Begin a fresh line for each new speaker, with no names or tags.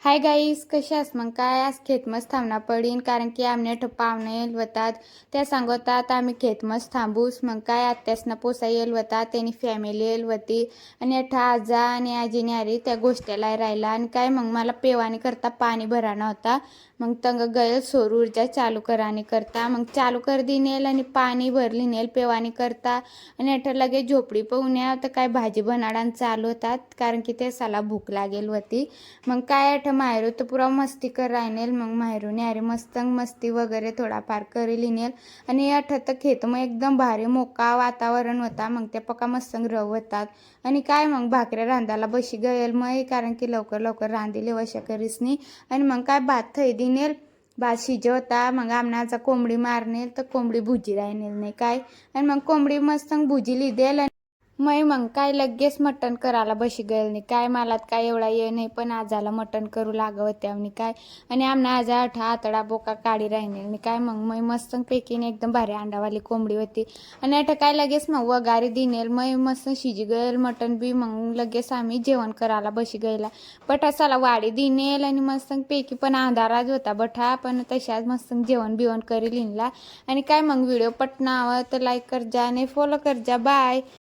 Hi guys, कशा आहात? मग काय आज खेतमच थांबना पडीन कारण की आमने पाहुणे येईल होतात. त्या सांगतात आम्ही खेतमच थांबूस. मग काय आत्यासना पोसा येईल होता, त्यांनी फॅमिली येईल होती आणि अठा आजा आणि आजी न्यारी त्या गोष्टीला राहिला. आणि काय मग मला पेवानी करता पाणी भराना होता. मग तंग गयल सौर ऊर्जा चालू करानी करता. मग चालू कर दी नेल आणि पाणी भरली नेल पेवानी करता. आणि अठा लगे झोपडी पाहुण्या तर काय भाजी बनाडान चालू होतात कारण की ते साला भूक लागेल होती. मग काय माहेरू तर पुरा मस्ती कर राहिनेल. मग माहेरून अरे मस्ती वगैरे थोडाफार करेल नेल. आणि आठवतं खेत मग एकदम भारी मोका वातावरण होता. मग त्या पका मस्तंग रवतात. आणि काय मग भाकऱ्या रांधायला बशी गयल मग कारण की लवकर रांधिले वशा करीसनी. आणि मग काय भात थई दिनेल. भात शिजवता मग आमनाचा कोंबडी मारनेल तर कोंबडी भुजी राहनेल नाही काय. आणि मग कोंबडी मस्तंग भुजी लिदेल. मग काय लगेच मटण करायला बशी गेल नाही काय. मला काय एवढा ये नाही पण आजाला मटण करू लागत आणि काय. आणि आमना आजा अठा आतडा बोका काढी राहिने नाही काय. मग मस्त पेकीने एकदम भारी अंडावाली कोंबडी होती. आणि अठा काय लगेच मग वगारी दिनेल मस्त शिजी गयल मटण बी. मग लगेच आम्ही जेवण करायला बशी गेला. बठा साला वाडी दिनेल आणि मस्त पेकी पण अंधाराज होता बठा. पण तशाच मस्त जेवण बिवण करी लिहिला. आणि काय मग व्हिडिओ पटना हवं तर लाईक कर जा आणि फॉलो कर जा. बाय.